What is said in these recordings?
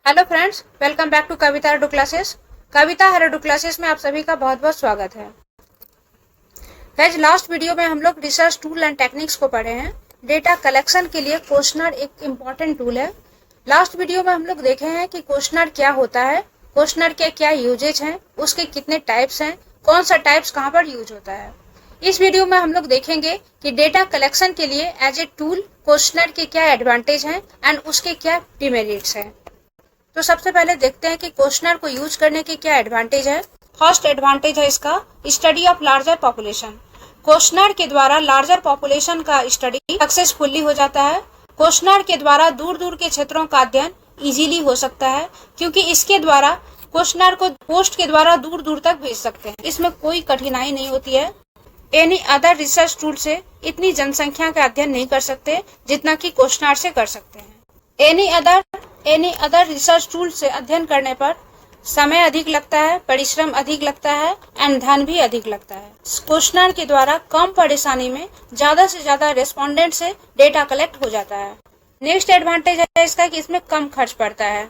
Hello friends, welcome back to Kavita हेरेडू classes. Kavita हेरेडू classes में आप सभी का बहुत बहुत स्वागत है। गाइस, लास्ट वीडियो में हम लोग रिसर्च टूल एंड टेक्निक्स को पढ़े हैं। डेटा कलेक्शन के लिए क्वेश्चनर एक इम्पॉर्टेंट टूल है। लास्ट वीडियो में हम लोग देखे हैं कि क्वेश्चनर क्या होता है, क्वेश्चनर के क्या यूजेज हैं, उसके कितने टाइप्स हैं, कौन सा टाइप्स कहाँ पर यूज होता है। इस वीडियो में हम लोग देखेंगे कि डेटा कलेक्शन के लिए एज ए टूल क्वेश्चनर के क्या एडवांटेज हैं एंड उसके क्या डिमेरिट्स हैं। तो सबसे पहले देखते हैं कि क्वेश्चनर को यूज करने के क्या एडवांटेज है। फर्स्ट एडवांटेज है इसका study of larger population. Questionnaire के द्वारा लार्जर पॉपुलेशन का स्टडी सक्सेसफुली हो जाता है। क्वेश्चनर के द्वारा दूर दूर के क्षेत्रों का अध्ययन इजीली हो सकता है, क्योंकि इसके द्वारा क्वेश्चनर को पोस्ट के द्वारा दूर दूर तक भेज सकते हैं। इसमें कोई कठिनाई नहीं होती है। एनी अदर रिसर्च टूल से इतनी जनसंख्या का अध्ययन नहीं कर सकते जितना कि क्वेश्चनर से कर सकते हैं। एनी अदर रिसर्च टूल से अध्ययन करने पर समय अधिक लगता है, परिश्रम अधिक लगता है एंड धन भी अधिक लगता है। क्वेश्चनर के द्वारा कम परेशानी में ज्यादा से ज्यादा रेस्पोंडेंट से डेटा कलेक्ट हो जाता है। नेक्स्ट एडवांटेज है इसका कि इसमें कम खर्च पड़ता है।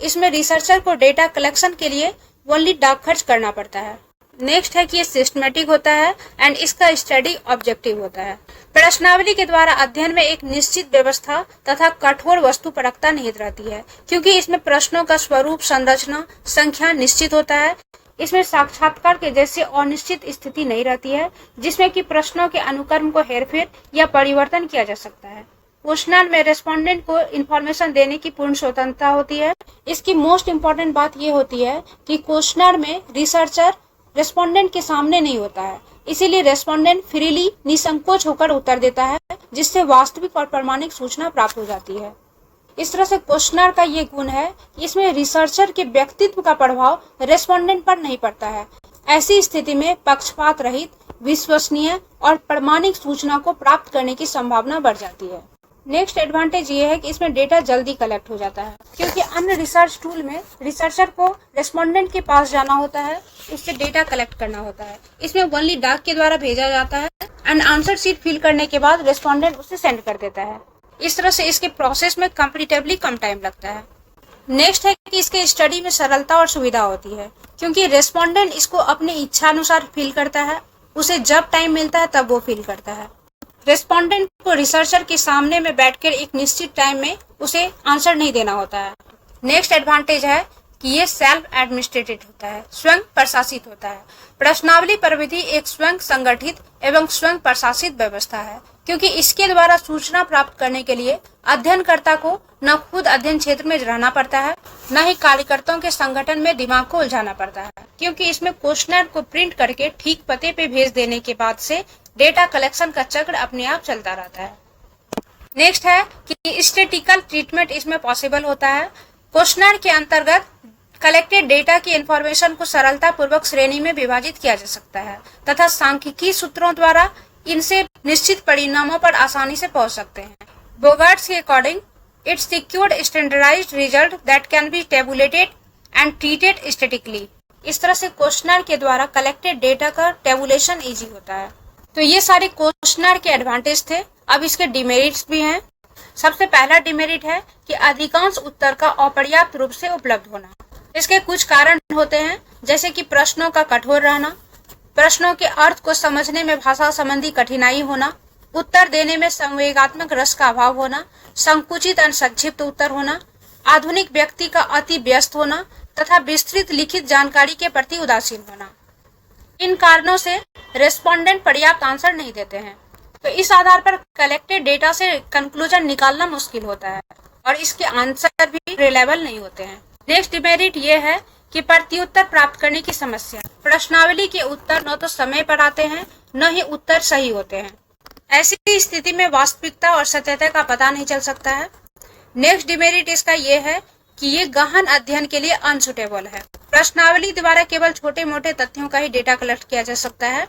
इसमें रिसर्चर को डेटा कलेक्शन के लिए ओनली डाक खर्च करना पड़ता है। नेक्स्ट है कि ये सिस्टमेटिक होता है एंड इसका स्टडी ऑब्जेक्टिव होता है। प्रश्नावली के द्वारा अध्ययन में एक निश्चित व्यवस्था तथा कठोर वस्तुपरकता निहित रहती है, क्योंकि इसमें प्रश्नों का स्वरूप, संरचना, संख्या निश्चित होता है। इसमें साक्षात्कार के जैसे अनिश्चित स्थिति नहीं रहती है, जिसमें कि प्रश्नों के अनुक्रम को हेरफेर या परिवर्तन किया जा सकता है। क्वेश्चनर में रेस्पोंडेंट को इंफॉर्मेशन देने की पूर्ण स्वतंत्रता होती है। इसकी मोस्ट इम्पोर्टेंट बात ये होती है कि क्वेश्चनर में रिसर्चर रेस्पोंडेंट के सामने नहीं होता है, इसीलिए रेस्पोंडेंट फ्रीली निसंकोच होकर उत्तर देता है, जिससे वास्तविक और प्रमाणिक सूचना प्राप्त हो जाती है। इस तरह से क्वेश्चनर का ये गुण है कि इसमें रिसर्चर के व्यक्तित्व का प्रभाव रेस्पोंडेंट पर नहीं पड़ता है। ऐसी स्थिति में पक्षपात रहित, विश्वसनीय और प्रमाणिक सूचना को प्राप्त करने की संभावना बढ़ जाती है। नेक्स्ट एडवांटेज ये है कि इसमें डेटा जल्दी कलेक्ट हो जाता है, क्योंकि अन्य रिसर्च टूल में रिसर्चर को रेस्पोंडेंट के पास जाना होता है, उससे डेटा कलेक्ट करना होता है। इसमें ओनली डाक के द्वारा भेजा जाता है एंड आंसर शीट फिल करने के बाद रेस्पोंडेंट उसे सेंड कर देता है। इस तरह से इसके प्रोसेस में कंपैरेटिवली कम टाइम लगता है। नेक्स्ट है कि इसके स्टडी में सरलता और सुविधा होती है, क्योंकि रेस्पोंडेंट इसको अपनी इच्छा अनुसार फिल करता है, उसे जब टाइम मिलता है तब वो फिल करता है। रेस्पोंडेंट को रिसर्चर के सामने में बैठकर एक निश्चित टाइम में उसे आंसर नहीं देना होता है। नेक्स्ट एडवांटेज है कि ये सेल्फ एडमिनिस्ट्रेटेड होता है, स्वयं प्रशासित होता है। प्रश्नावली प्रविधि एक स्वयं संगठित एवं स्वयं प्रशासित व्यवस्था है, क्योंकि इसके द्वारा सूचना प्राप्त करने के लिए अध्ययनकर्ता को न खुद अध्ययन क्षेत्र में रहना पड़ता है, न ही कार्यकर्ताओं के संगठन में दिमाग को उलझाना पड़ता है, क्योंकि इसमें क्वेश्चनर को प्रिंट करके ठीक पते पे भेज देने के बाद से डेटा कलेक्शन का चक्र अपने आप चलता रहता है। नेक्स्ट है कि स्टैटिस्टिकल ट्रीटमेंट इसमें पॉसिबल होता है। क्वेश्चनर के अंतर्गत कलेक्टेड डेटा की इंफॉर्मेशन को सरलता पूर्वक श्रेणी में विभाजित किया जा सकता है तथा सांख्यिकीय सूत्रों द्वारा इनसे निश्चित परिणामों पर आसानी से पहुंच सकते हैं। बोगार्ट्स के according it's secured standardised result that can be tabulated and treated statically. इस तरह से क्वेश्चनर के द्वारा कलेक्टेड डेटा का टेबुलेशन इजी होता है। तो ये सारे क्वेश्चनर के एडवांटेज थे। अब इसके डिमेरिट्स भी हैं। सबसे पहला डिमेरिट है कि अधिकांश उत्तर का अपर्याप्त रूप से उपलब्ध होना। इसके कुछ कारण होते हैं, जैसे कि प्रश्नों का कठोर रहना, प्रश्नों के अर्थ को समझने में भाषा संबंधी कठिनाई होना, उत्तर देने में संवेगात्मक रस का अभाव होना, संकुचित और संक्षिप्त उत्तर होना, आधुनिक व्यक्ति का अति व्यस्त होना तथा विस्तृत लिखित जानकारी के प्रति उदासीन होना। इन कारणों से रेस्पोंडेंट पर्याप्त आंसर नहीं देते हैं, तो इस आधार पर कलेक्टेड डेटा से कंक्लूजन निकालना मुश्किल होता है और इसके आंसर भी रिलेबल नहीं होते हैं। नेक्स्ट डिमेरिट ये है कि प्रत्युत्तर प्राप्त करने की समस्या। प्रश्नावली के उत्तर न तो समय पर आते हैं, न ही उत्तर सही होते हैं। ऐसी स्थिति में वास्तविकता और सत्यता का पता नहीं चल सकता है। नेक्स्ट डिमेरिट इसका ये है कि ये गहन अध्ययन के लिए अनसुटेबल है। प्रश्नावली द्वारा केवल छोटे मोटे तथ्यों का ही डेटा कलेक्ट किया जा सकता है,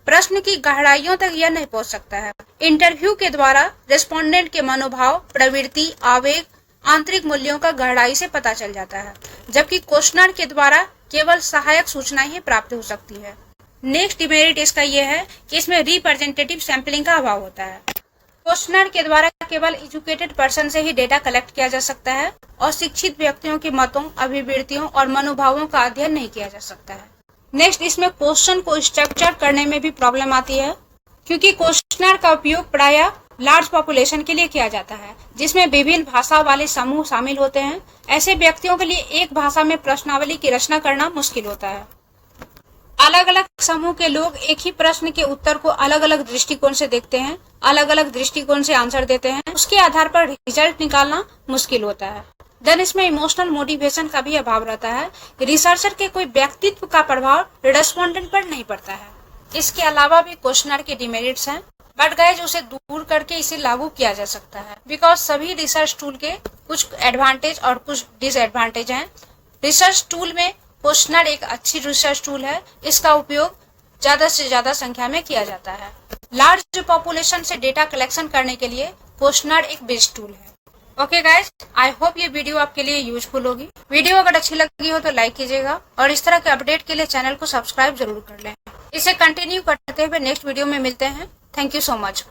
प्रश्न की गहराइयों तक यह नहीं पहुंच सकता है। इंटरव्यू के द्वारा रेस्पोंडेंट के मनोभाव, प्रवृत्ति, आवेग, आंतरिक मूल्यों का गहराई से पता चल जाता है, जबकि क्वेश्चनर के द्वारा केवल सहायक सूचनाएं ही प्राप्त हो सकती है। नेक्स्ट डिमेरिट इसका यह है कि इसमें रिप्रेजेंटेटिव सैंपलिंग का अभाव होता है। क्वेश्चनर के द्वारा केवल एजुकेटेड पर्सन से ही डेटा कलेक्ट किया जा सकता है और शिक्षित व्यक्तियों के मतों, अभिवृत्तियों और मनोभावों का अध्ययन नहीं किया जा सकता है। नेक्स्ट, इसमें क्वेश्चन को स्ट्रक्चर करने में भी प्रॉब्लम आती है, क्योंकि क्वेश्चनर का उपयोग प्रायः लार्ज पॉपुलेशन के लिए किया जाता है, जिसमें विभिन्न भाषा वाले समूह शामिल होते हैं। ऐसे व्यक्तियों के लिए एक भाषा में प्रश्नावली की रचना करना मुश्किल होता है। अलग अलग समूह के लोग एक ही प्रश्न के उत्तर को अलग अलग दृष्टिकोण से देखते हैं, अलग अलग दृष्टिकोण से आंसर देते हैं, उसके आधार पर रिजल्ट निकालना मुश्किल होता है। देन इसमें इमोशनल मोटिवेशन का भी अभाव रहता है। रिसर्चर के कोई व्यक्तित्व का प्रभाव रेस्पोंडेंट पर नहीं पड़ता है। इसके अलावा भी क्वेश्चनर के डिमेरिट्स हैं, बट गाइस उसे दूर करके इसे लागू किया जा सकता है, बिकॉज सभी रिसर्च टूल के कुछ एडवांटेज और कुछ डिसएडवांटेज हैं। रिसर्च टूल में क्वेश्चनर एक अच्छी रिसर्च टूल है, इसका उपयोग ज्यादा से ज्यादा संख्या में किया जाता है। लार्ज पॉपुलेशन से डेटा कलेक्शन करने के लिए क्वेश्चनर एक बेस्ट टूल है। ओके गाइस, आई होप ये वीडियो आपके लिए यूजफुल होगी। वीडियो अगर अच्छी लगी हो तो लाइक कीजिएगा और इस तरह के अपडेट के लिए चैनल को सब्सक्राइब जरूर कर लें। इसे कंटिन्यू करते हुए नेक्स्ट वीडियो में मिलते हैं। Thank you so much.